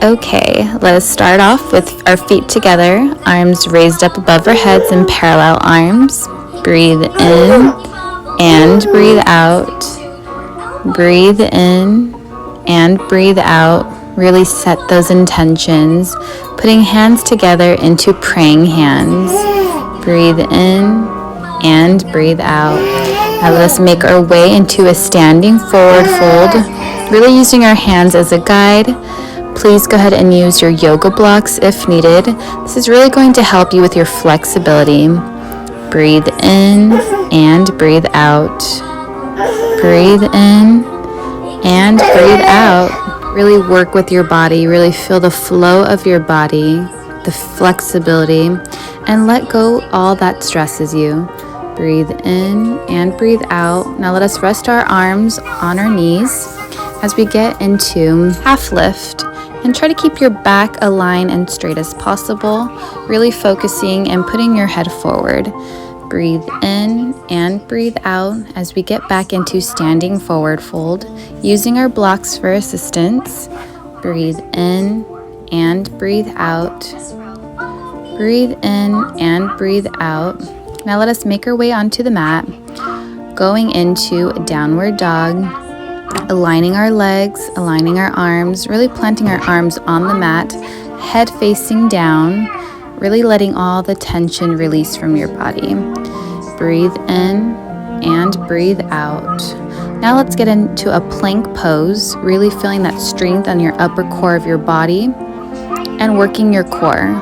Okay, let us start off with our feet together, arms raised up above our heads in parallel arms. Breathe in and breathe out. Breathe in and breathe out. Really set those intentions, putting hands together into praying hands. Breathe in and breathe out. Now let us make our way into a standing forward fold, really using our hands as a guide. Please go ahead and use your yoga blocks if needed. This is really going to help you with your flexibility. Breathe in and breathe out. Breathe in and breathe out. Really work with your body. Really feel the flow of your body, the flexibility, and let go all that stresses you. Breathe in and breathe out. Now let us rest our arms on our knees as we get into half lift. And try to keep your back aligned and straight as possible, really focusing and putting your head forward. Breathe in and breathe out as we get back into standing forward fold, using our blocks for assistance. Breathe in and breathe out. Breathe in and breathe out. Now let us make our way onto the mat, going into downward dog. Aligning our legs, aligning our arms, really planting our arms on the mat, head facing down, really letting all the tension release from your body. Breathe in and breathe out. Now let's get into a plank pose, really feeling that strength on your upper core of your body and working your core.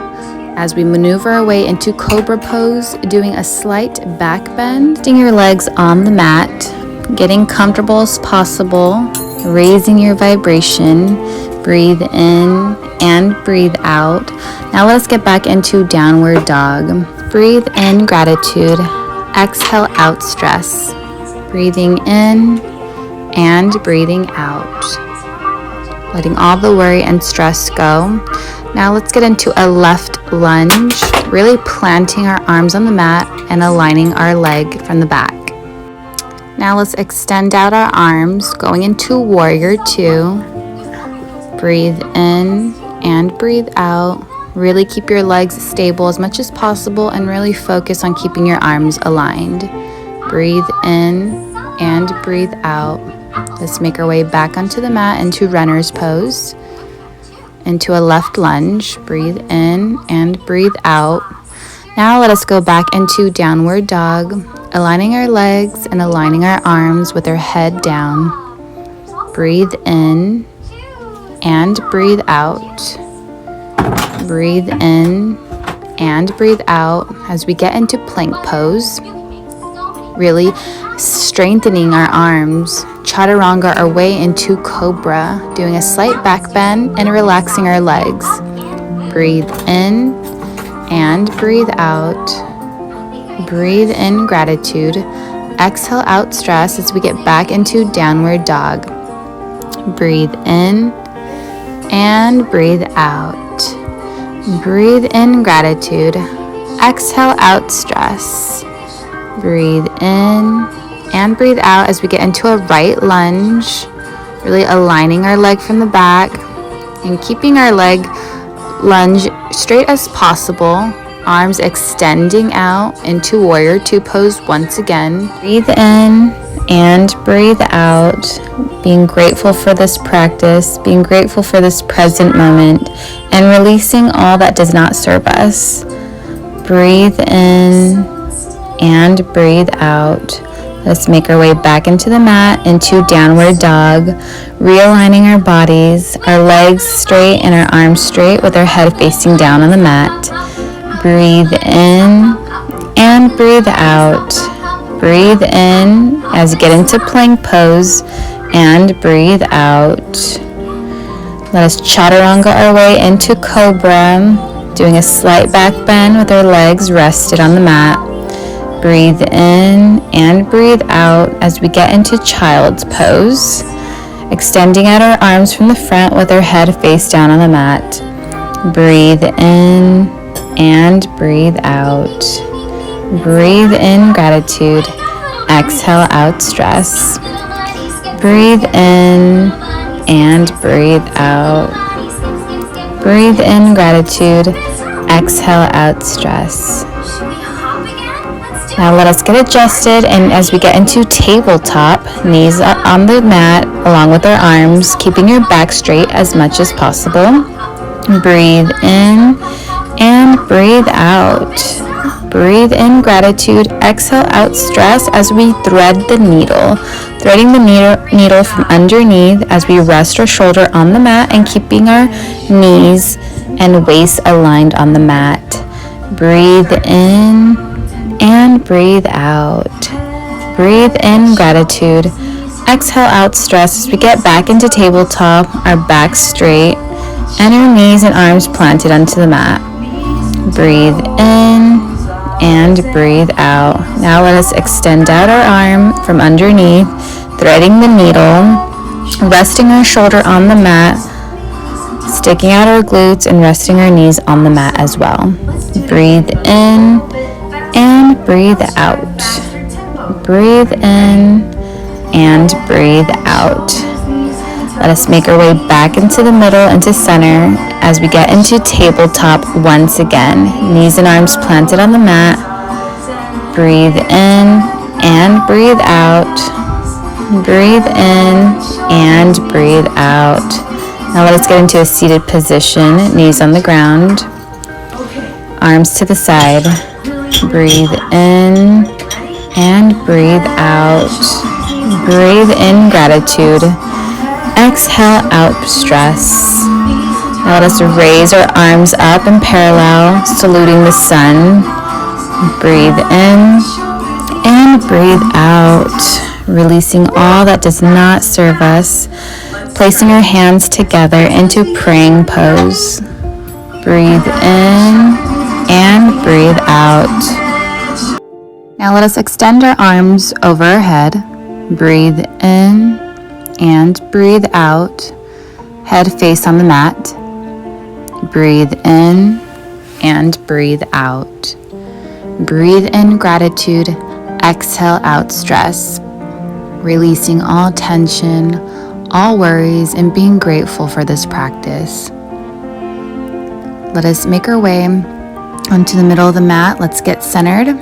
As we maneuver our way into cobra pose, doing a slight back bend, lifting your legs on the mat, getting comfortable as possible, raising your vibration. Breathe in and breathe out. Now let's get back into downward dog. Breathe in gratitude. Exhale out stress. Breathing in and breathing out. Letting all the worry and stress go. Now let's get into a left lunge, really planting our arms on the mat and aligning our leg from the back. Now let's extend out our arms, going into warrior two. Breathe in and breathe out. Really keep your legs stable as much as possible and really focus on keeping your arms aligned. Breathe in and breathe out. Let's make our way back onto the mat into runner's pose. Into a left lunge. Breathe in and breathe out. Now let us go back into downward dog, aligning our legs and aligning our arms with our head down. Breathe in and breathe out. Breathe in and breathe out as we get into plank pose. Really strengthening our arms. Chaturanga our way into cobra, doing a slight back bend and relaxing our legs. Breathe in and breathe out. Breathe in gratitude. Exhale out stress as we get back into downward dog. Breathe in and breathe out. Breathe in gratitude. Exhale out stress. Breathe in and breathe out as we get into a right lunge. Really aligning our leg from the back and keeping our leg lunge straight as possible. Arms extending out into warrior two pose once again. Breathe in and breathe out. Being grateful for this practice, being grateful for this present moment, and releasing all that does not serve us. Breathe in and breathe out. Let's make our way back into the mat, into downward dog, realigning our bodies, our legs straight and our arms straight with our head facing down on the mat. Breathe in and breathe out. Breathe in as you get into plank pose and breathe out. Let us chaturanga our way into cobra, doing a slight back bend with our legs rested on the mat. Breathe in and breathe out as we get into child's pose, extending out our arms from the front with our head face down on the mat. Breathe in and breathe out. Breathe in gratitude. Exhale out stress. Breathe in and breathe out. Breathe in gratitude. Exhale out stress. Now let us get adjusted, and as we get into tabletop, knees on the mat along with our arms, keeping your back straight as much as possible. Breathe in and breathe out. Breathe in gratitude. Exhale out stress as we thread the needle. Threading the needle from underneath as we rest our shoulder on the mat and keeping our knees and waist aligned on the mat. Breathe in and breathe out. Breathe in gratitude. Exhale out stress as we get back into tabletop, our back straight, and our knees and arms planted onto the mat. Breathe in and breathe out. Now let us extend out our arm from underneath, threading the needle, resting our shoulder on the mat, sticking out our glutes and resting our knees on the mat as well. Breathe in and breathe out. Breathe in and breathe out. Let us make our way back into the middle, into center, as we get into tabletop once again. Knees and arms planted on the mat. Breathe in and breathe out. Breathe in and breathe out. Now let us get into a seated position, knees on the ground, arms to the side. Breathe in and breathe out. Breathe in gratitude. Exhale out stress. Now let us raise our arms up in parallel, saluting the sun. Breathe in and breathe out, releasing all that does not serve us, placing our hands together into praying pose. Breathe in and breathe out. Now let us extend our arms over our head. Breathe in and breathe out, head face on the mat. Breathe in and breathe out. Breathe in gratitude, exhale out stress, releasing all tension, all worries, and being grateful for this practice. Let us make our way onto the middle of the mat. Let's get centered.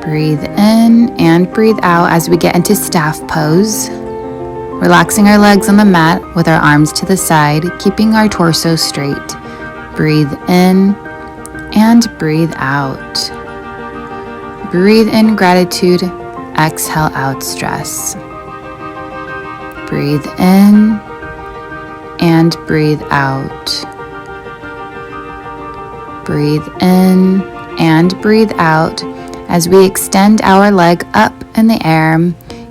Breathe in and breathe out as we get into staff pose. Relaxing our legs on the mat with our arms to the side, keeping our torso straight. Breathe in and breathe out. Breathe in gratitude, exhale out stress. Breathe in and breathe out. Breathe in and breathe out as we extend our leg up in the air,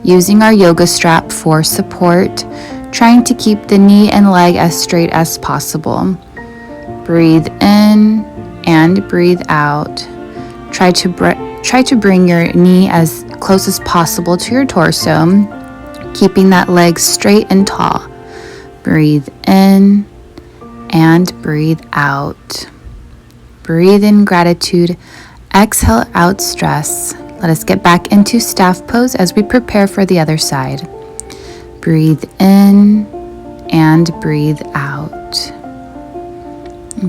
using our yoga strap for support, trying to keep the knee and leg as straight as possible. Breathe in and breathe out. Try to bring your knee as close as possible to your torso, keeping that leg straight and tall. Breathe in and breathe out. Breathe in gratitude. Exhale out stress. Let us get back into staff pose as we prepare for the other side. Breathe in and breathe out.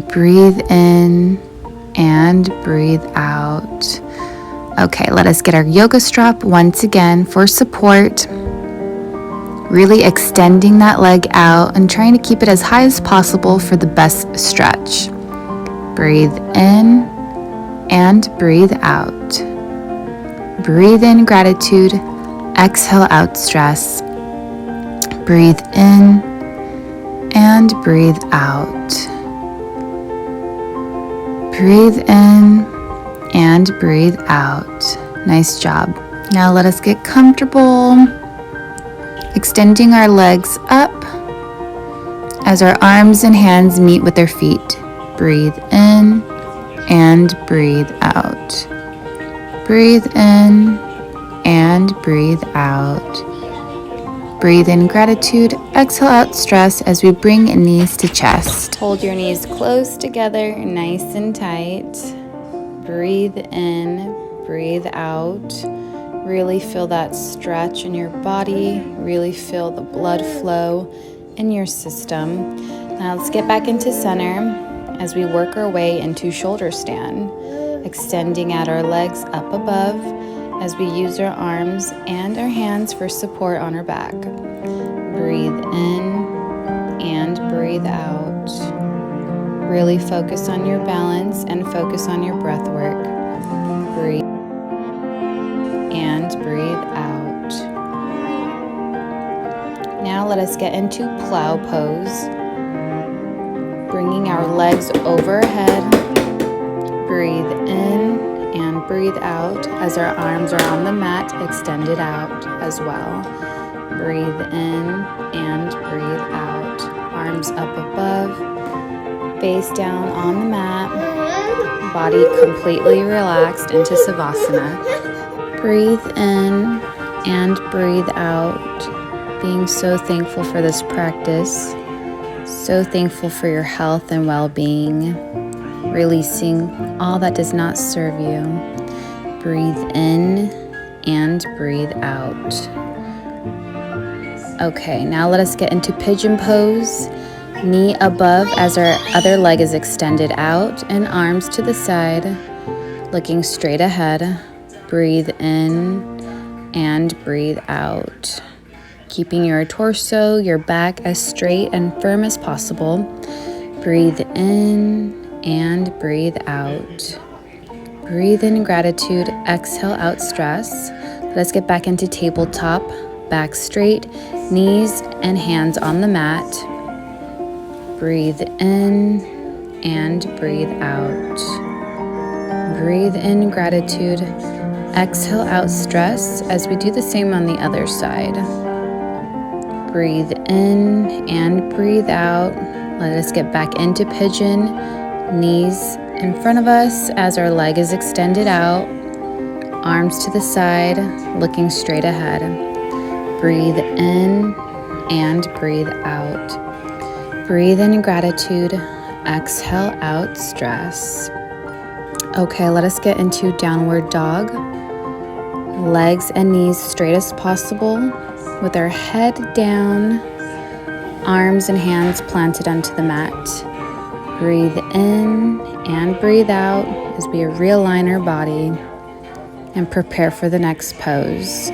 Breathe in and breathe out. Okay, let us get our yoga strap once again for support. Really extending that leg out and trying to keep it as high as possible for the best stretch. Breathe in and breathe out. Breathe in gratitude, exhale out stress. Breathe in and breathe out. Breathe in and breathe out. Nice job. Now let us get comfortable, extending our legs up as our arms and hands meet with their feet. Breathe in and breathe out. Breathe in and breathe out. Breathe in gratitude, exhale out stress as we bring knees to chest. Hold your knees close together, nice and tight. Breathe in, breathe out. Really feel that stretch in your body. Really feel the blood flow in your system. Now let's get back into center as we work our way into shoulder stand, extending out our legs up above as we use our arms and our hands for support on our back. Breathe in and breathe out. Really focus on your balance and focus on your breath work. Breathe and breathe out. Now let us get into plow pose. Bringing our legs overhead. Breathe in and breathe out as our arms are on the mat, extended out as well. Breathe in and breathe out. Arms up above, face down on the mat, body completely relaxed into Savasana. Breathe in and breathe out, being so thankful for this practice, so thankful for your health and well-being, releasing all that does not serve you. Breathe in and breathe out. Okay, now let us get into pigeon pose. Knee above as our other leg is extended out and arms to the side, looking straight ahead. Breathe in and breathe out. Keeping your torso, your back as straight and firm as possible. Breathe in and breathe out. Breathe in gratitude, exhale out stress. Let's get back into tabletop, back straight, knees and hands on the mat. Breathe in and breathe out. Breathe in gratitude, exhale out stress as we do the same on the other side. Breathe in and breathe out. Let us get back into pigeon, knees in front of us as our leg is extended out, arms to the side, looking straight ahead. Breathe in and breathe out. Breathe in gratitude, exhale out stress. Okay, let us get into downward dog. Legs and knees straight as possible with our head down, arms and hands planted onto the mat. Breathe in and breathe out as we realign our body and prepare for the next pose.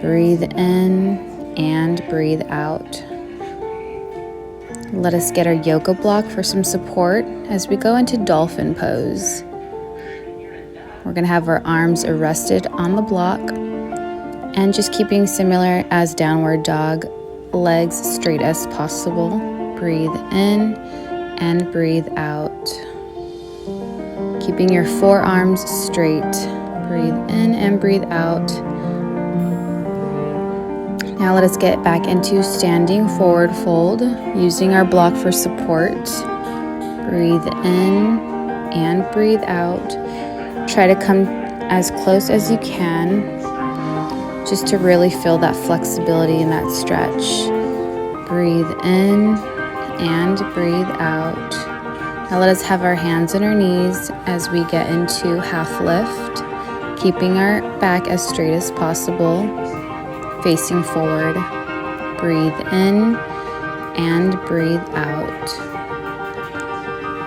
Breathe in and breathe out. Let us get our yoga block for some support as we go into dolphin pose. We're going to have our arms rested on the block and just keeping similar as downward dog, legs straight as possible. Breathe in and breathe out. Keeping your forearms straight. Breathe in and breathe out. Now let us get back into standing forward fold, using our block for support. Breathe in and breathe out. Try to come as close as you can, just to really feel that flexibility and that stretch. Breathe in and breathe out. Now let us have our hands on our knees as we get into half lift, keeping our back as straight as possible, facing forward. Breathe in and breathe out.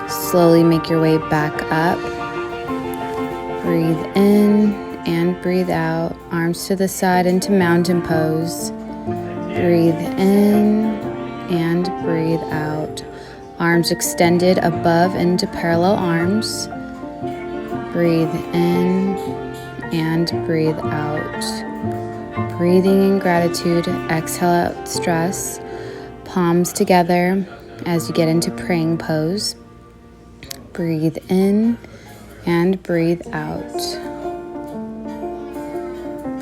Slowly make your way back up. Breathe in and breathe out. Arms to the side into mountain pose. Breathe in and breathe out. Arms extended above into parallel arms. Breathe in and breathe out. Breathing in gratitude, exhale out stress. Palms together as you get into praying pose. Breathe in and breathe out.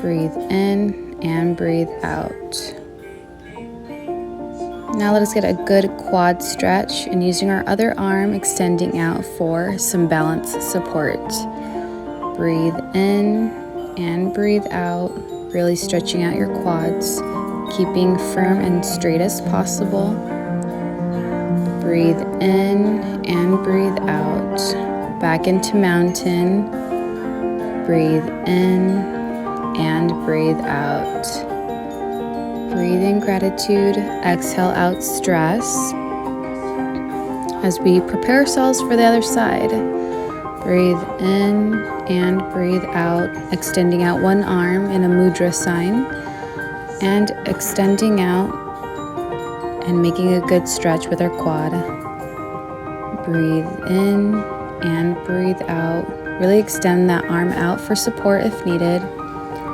Breathe in and breathe out. Now let us get a good quad stretch and using our other arm extending out for some balance support. Breathe in and breathe out, really stretching out your quads, keeping firm and straight as possible. Breathe in and breathe out. Back into mountain. Breathe in and breathe out. Breathe in gratitude, exhale out stress. as we prepare ourselves for the other side. Breathe in and breathe out, extending out one arm in a mudra sign and extending out and making a good stretch with our quad. Breathe in and breathe out. Really extend that arm out for support if needed.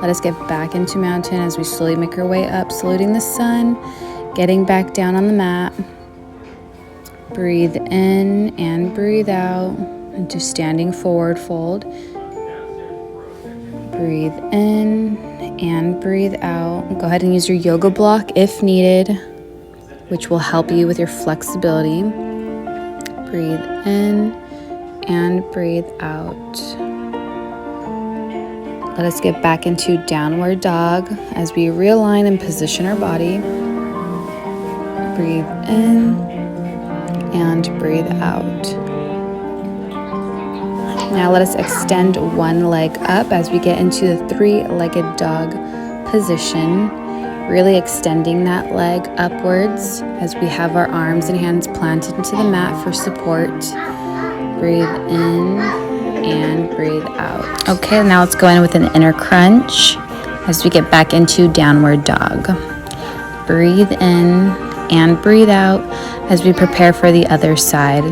Let us get back into mountain as we slowly make our way up, saluting the sun, getting back down on the mat. Breathe in and breathe out into standing forward fold. Breathe in and breathe out. Go ahead and use your yoga block if needed, which will help you with your flexibility. Breathe in and breathe out. Let us get back into downward dog as we realign and position our body. Breathe in and breathe out. Now let us extend one leg up as we get into the three-legged dog position, really extending that leg upwards as we have our arms and hands planted into the mat for support. Breathe in and breathe out. Okay, now let's go in with an inner crunch as we get back into downward dog. Breathe in and breathe out as we prepare for the other side.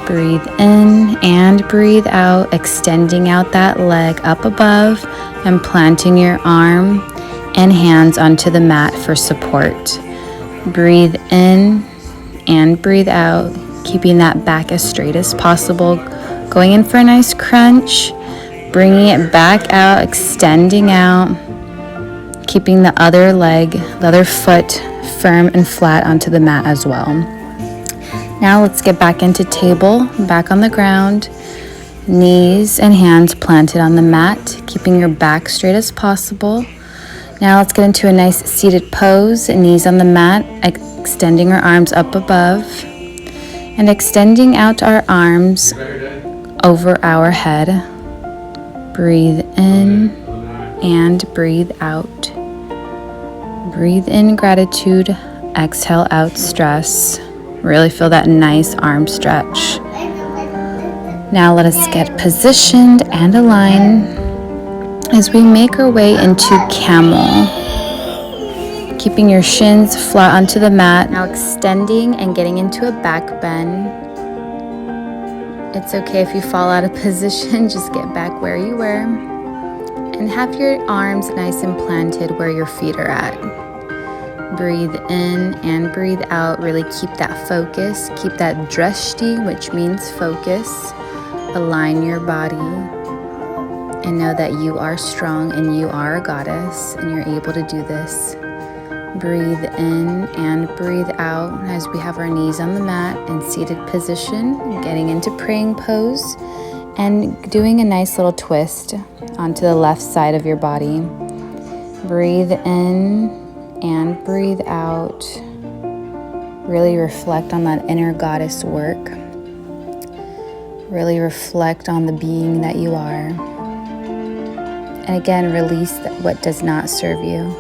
Breathe in and breathe out, extending out that leg up above and planting your arm and hands onto the mat for support. Breathe in and breathe out, keeping that back as straight as possible. Going in for a nice crunch, bringing it back out, extending out, keeping the other leg, the other foot firm and flat onto the mat as well. Now let's get back into table, back on the ground, knees and hands planted on the mat, keeping your back straight as possible. Now let's get into a nice seated pose, knees on the mat, extending our arms up above and extending out our arms over our head. Breathe in and breathe out. Breathe in gratitude, exhale out stress. Really feel that nice arm stretch. Now let us get positioned and align as we make our way into camel. Keeping your shins flat onto the mat. Now extending and getting into a back bend. It's okay if you fall out of position, just get back where you were. And have your arms nice and planted where your feet are at. Breathe in and breathe out. Really keep that focus. Keep that drishti, which means focus. Align your body and know that you are strong and you are a goddess and you're able to do this. Breathe in and breathe out as we have our knees on the mat in seated position, getting into praying pose and doing a nice little twist onto the left side of your body. Breathe in and breathe out. Really reflect on that inner goddess work. Really reflect on the being that you are. And again, release what does not serve you.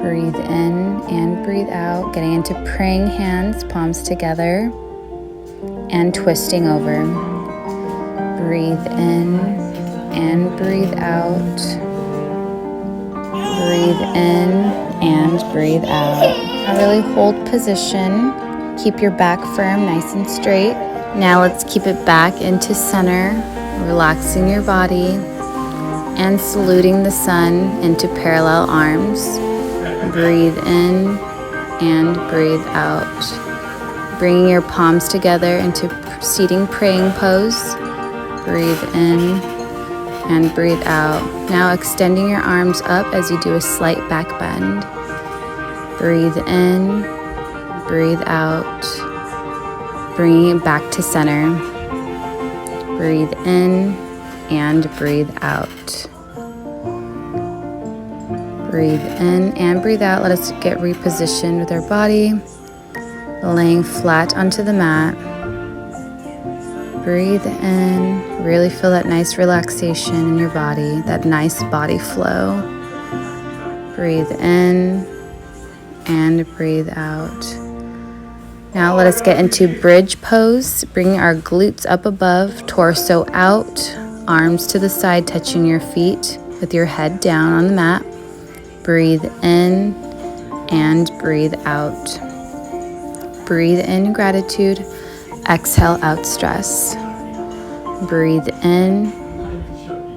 Breathe in and breathe out, getting into praying hands, palms together, and twisting over. Breathe in and breathe out. Breathe in and breathe out. Now really hold position. Keep your back firm, nice and straight. Now let's keep it back into center, relaxing your body and saluting the sun into parallel arms. Breathe in and breathe out. Bringing your palms together into seating praying pose. Breathe in and breathe out. Now extending your arms up as you do a slight back bend. Breathe in, breathe out. Bringing it back to center. Breathe in and breathe out. Breathe in and breathe out. Let us get repositioned with our body, laying flat onto the mat. Breathe in, really feel that nice relaxation in your body, that nice body flow. Breathe in and breathe out. Now let us get into bridge pose, bringing our glutes up above, torso out, arms to the side, touching your feet with your head down on the mat. Breathe in and breathe out. Breathe in gratitude, exhale out stress. Breathe in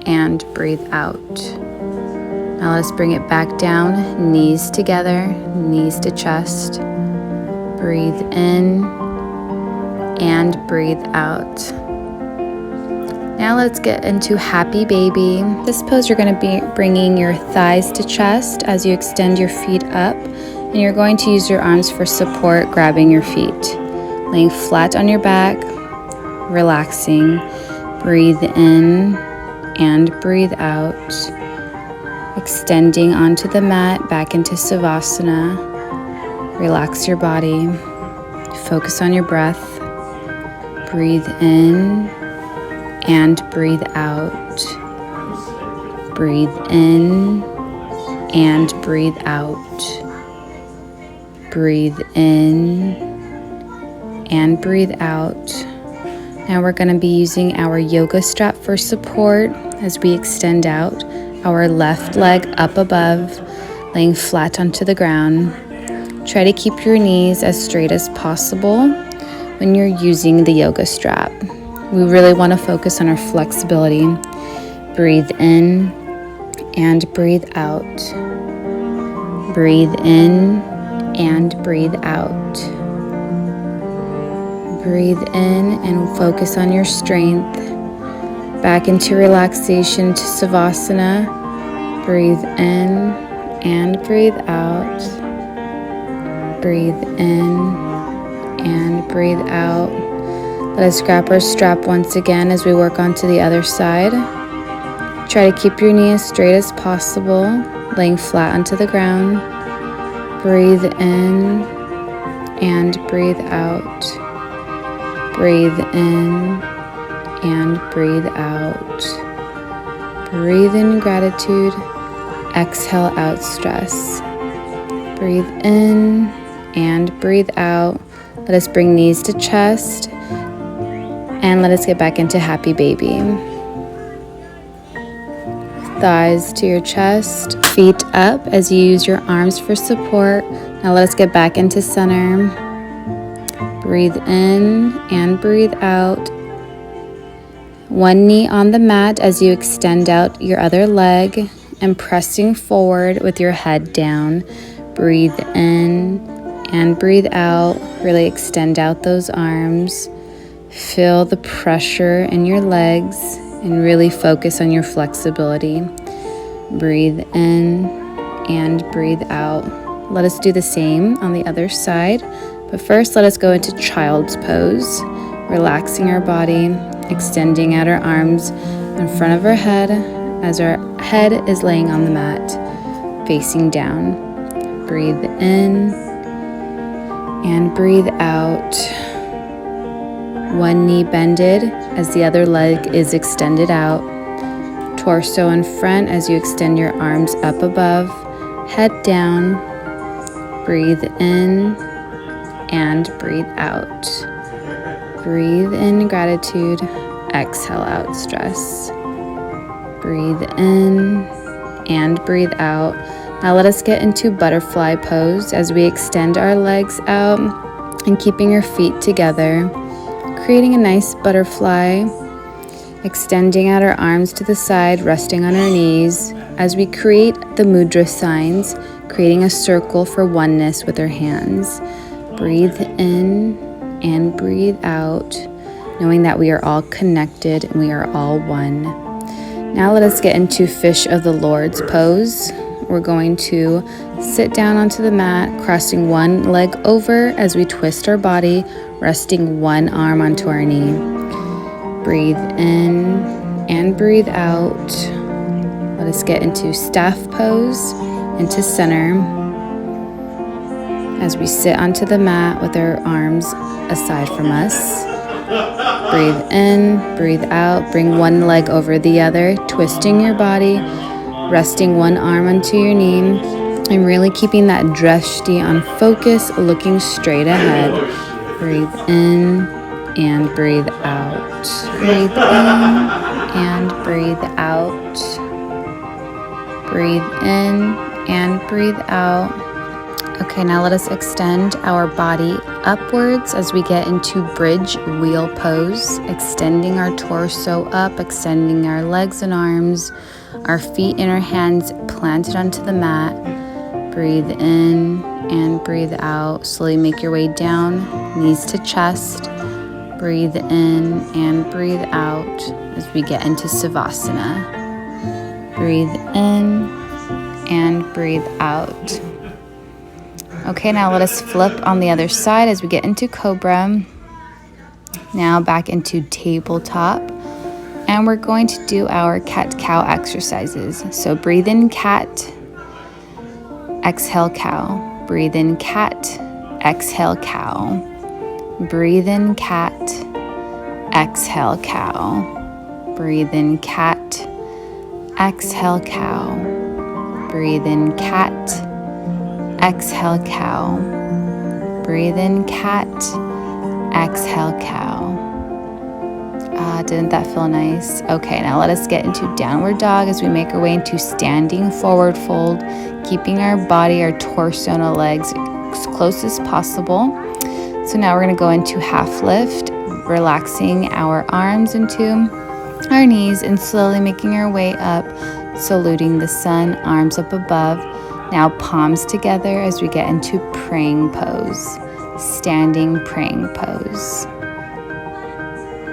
and breathe out. Now let's bring it back down, knees together, knees to chest. Breathe in and breathe out. Now let's get into happy baby. This pose you're going to be bringing your thighs to chest as you extend your feet up, and you're going to use your arms for support, grabbing your feet. Laying flat on your back, relaxing. Breathe in and breathe out. Extending onto the mat, back into Savasana. Relax your body. Focus on your breath. Breathe in and breathe out. Breathe in and breathe out. Breathe in and breathe out. Now we're going to be using our yoga strap for support as we extend out. Our left leg up above, laying flat onto the ground. Try to keep your knees as straight as possible when you're using the yoga strap. We really want to focus on our flexibility. Breathe in and breathe out. Breathe in and breathe out. Breathe in and focus on your strength. Back into relaxation to Savasana. Breathe in and breathe out. Breathe in and breathe out. Let us grab our strap once again as we work onto the other side. Try to keep your knee as straight as possible, laying flat onto the ground. Breathe in and breathe out. Breathe in and breathe out. Breathe in gratitude. Exhale out stress. Breathe in and breathe out. Let us bring knees to chest and let us get back into happy baby. Thighs to your chest, feet up as you use your arms for support. Now let us get back into center. Breathe in and breathe out. One knee on the mat as you extend out your other leg and pressing forward with your head down. Breathe in and breathe out. Really extend out those arms. Feel the pressure in your legs and really focus on your flexibility. Breathe in and breathe out. Let us do the same on the other side. But first, let us go into child's pose, relaxing our body, extending out our arms in front of our head as our head is laying on the mat, facing down. Breathe in and breathe out. One knee bended as the other leg is extended out. Torso in front as you extend your arms up above, head down. Breathe in and breathe out. Breathe in gratitude. Exhale out stress. Breathe in and breathe out. Now let us get into butterfly pose as we extend our legs out and keeping your feet together, creating a nice butterfly, extending out our arms to the side, resting on our knees as we create the mudra signs, creating a circle for oneness with our hands. Breathe in and breathe out, knowing that we are all connected and we are all one. Now let us get into fish of the Lord's pose. We're going to sit down onto the mat, crossing one leg over as we twist our body, resting one arm onto our knee. Breathe in and breathe out. Let us get into staff pose, into center, as we sit onto the mat with our arms aside from us. Breathe in, breathe out, bring one leg over the other, twisting your body, resting one arm onto your knee, and really keeping that drishti on focus, looking straight ahead. Breathe in and breathe out. Breathe in and breathe out. Breathe in and breathe out. Okay, now let us extend our body upwards as we get into bridge wheel pose, extending our torso up, extending our legs and arms, our feet and our hands planted onto the mat. Breathe in and breathe out. Slowly make your way down, knees to chest. Breathe in and breathe out as we get into Savasana. Breathe in and breathe out. Okay, now let us flip on the other side as we get into Cobra. Now back into tabletop. And we're going to do our cat-cow exercises. So breathe in cat, exhale cow. Breathe in cat, exhale cow. Breathe in cat, exhale cow. Breathe in cat, exhale cow. Breathe in cat, exhale cow. Breathe in cat, exhale cow. Didn't that feel nice? Okay, now let us get into downward dog as we make our way into standing forward fold, keeping our body, our torso and our legs as close as possible. So now we're going to go into half lift, relaxing our arms into our knees and slowly making our way up, saluting the sun, arms up above. Now palms together as we get into praying pose, standing praying pose.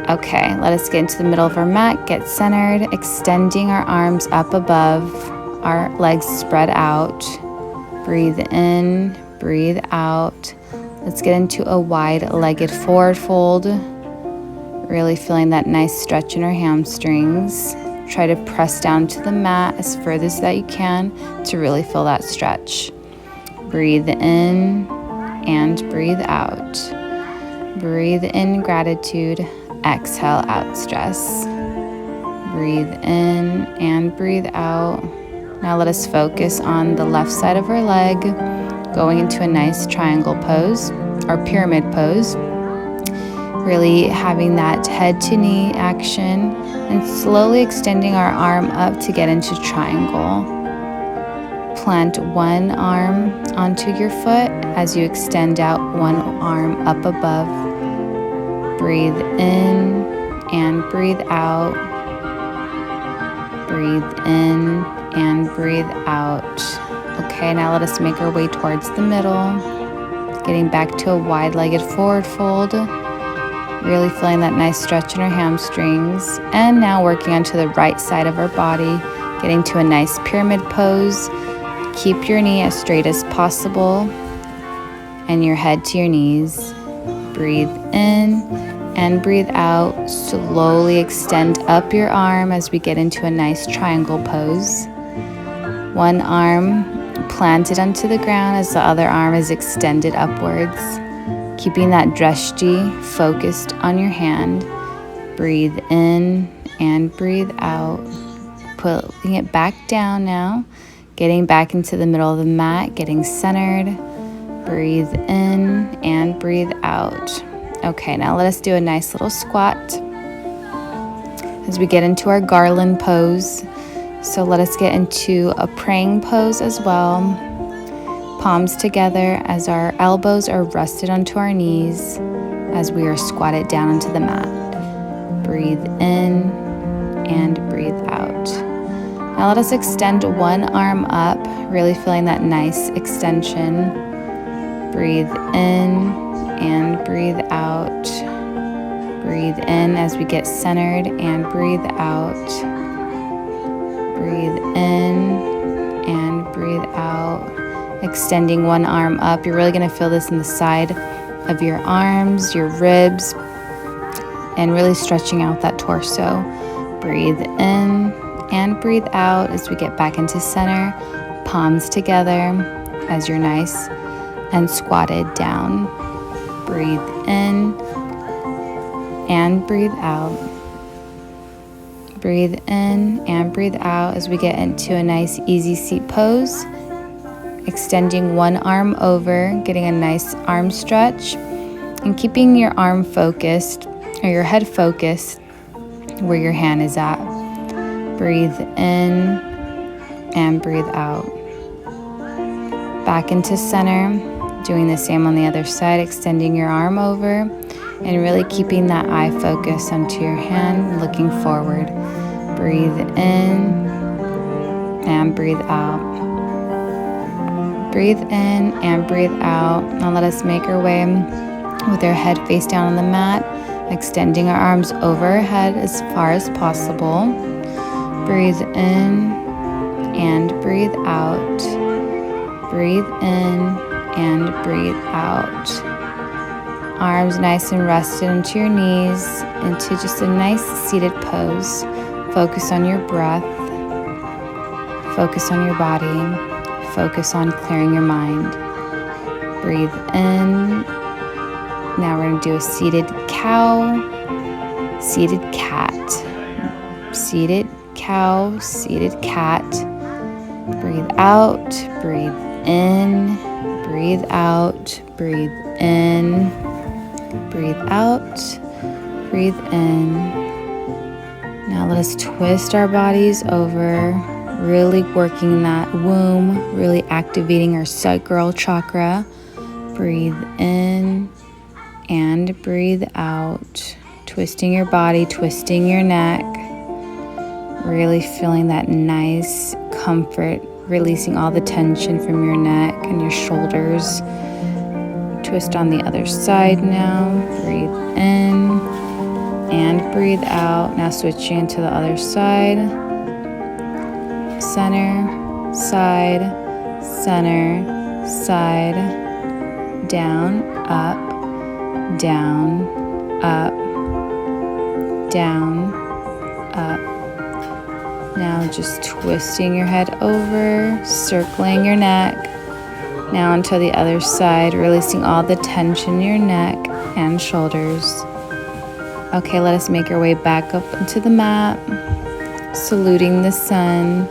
Okay, let us get into the middle of our mat, get centered, extending our arms up above, our legs spread out. Breathe in, breathe out. Let's get into a wide-legged forward fold, really feeling that nice stretch in our hamstrings. Try to press down to the mat as furthest that you can to really feel that stretch. Breathe in and breathe out. Breathe in gratitude, exhale out stress. Breathe in and breathe out. Now let us focus on the left side of our leg, going into a nice triangle pose or pyramid pose. Really having that head to knee action and slowly extending our arm up to get into triangle. Plant one arm onto your foot as you extend out one arm up above. Breathe in and breathe out. Breathe in and breathe out. Okay, now let us make our way towards the middle, getting back to a wide-legged forward fold. Really feeling that nice stretch in our hamstrings. And now working onto the right side of our body, getting to a nice pyramid pose. Keep your knee as straight as possible and your head to your knees. Breathe in and breathe out. Slowly extend up your arm as we get into a nice triangle pose. One arm planted onto the ground as the other arm is extended upwards. Keeping that drishti focused on your hand. Breathe in and breathe out. Putting it back down now. Getting back into the middle of the mat, getting centered. Breathe in and breathe out. Okay, now let us do a nice little squat as we get into our garland pose. So let us get into a praying pose as well. Palms together as our elbows are rested onto our knees as we are squatted down onto the mat. Breathe in and breathe out. Now let us extend one arm up, really feeling that nice extension. Breathe in and breathe out. Breathe in as we get centered and breathe out. Breathe in and breathe out. Extending one arm up. You're really going to feel this in the side of your arms, your ribs, and really stretching out that torso. Breathe in and breathe out as we get back into center. Palms together as you're nice and squatted down. Breathe in and breathe out. Breathe in and breathe out as we get into a nice easy seat pose. Extending one arm over, getting a nice arm stretch And keeping your arm focused, or your head focused where your hand is at. Breathe in and breathe out. Back into center, doing the same on the other side, extending your arm over and really keeping that eye focus onto your hand, looking forward. Breathe in and breathe out. Breathe in and breathe out. Now let us make our way with our head face down on the mat, extending our arms over our head as far as possible. Breathe in and breathe out. Breathe in and breathe out. Arms nice and rested into your knees, into just a nice seated pose. Focus on your breath. Focus on your body. Focus on clearing your mind. Breathe in. Now we're going to do a seated cow, seated cat, seated cow, seated cat. Breathe out, breathe in, breathe out, breathe in, breathe out, breathe in. Now let us twist our bodies over, really working that womb, really activating our sacral chakra. Breathe in and breathe out, twisting your body, twisting your neck, really feeling that nice comfort, releasing all the tension from your neck and your shoulders. Twist on the other side now. Breathe in and breathe out. Now switching into the other side. Center, side, center, side, down, up, down, up, down, up. Now just twisting your head over, circling your neck. Now onto the other side, releasing all the tension in your neck and shoulders. Okay, let us make our way back up into the mat, saluting the sun,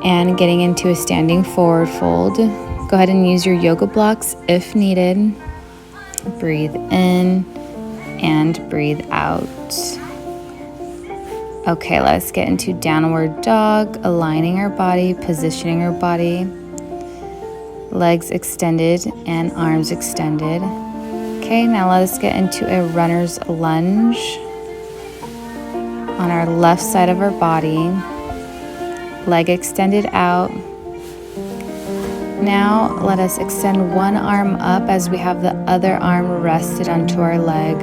and getting into a standing forward fold. Go ahead and use your yoga blocks if needed. Breathe in and breathe out. Okay, let's get into downward dog, aligning our body, positioning our body. Legs extended and arms extended. Okay, now let us get into a runner's lunge on our left side of our body. Leg extended out. Now let us extend one arm up as we have the other arm rested onto our leg.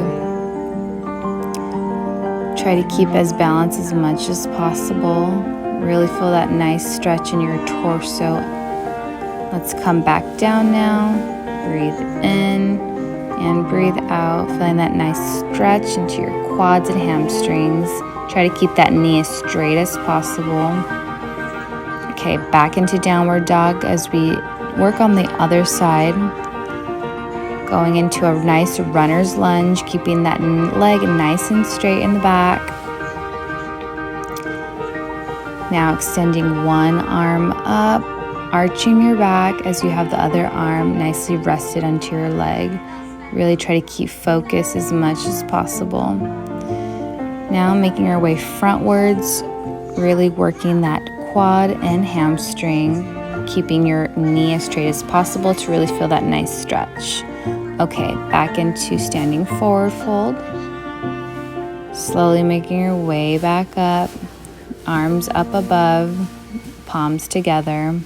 Try to keep as balanced as much as possible. Really feel that nice stretch in your torso. Let's come back down now. Breathe in and breathe out. Feeling that nice stretch into your quads and hamstrings. Try to keep that knee as straight as possible. Okay, back into downward dog as we work on the other side. Going into a nice runner's lunge, keeping that leg nice and straight in the back. Now extending one arm up, arching your back as you have the other arm nicely rested onto your leg. Really try to keep focus as much as possible. Now making our way frontwards, really working that quad and hamstring, keeping your knee as straight as possible to really feel that nice stretch. Okay, back into standing forward fold. Slowly making your way back up, arms up above, palms together.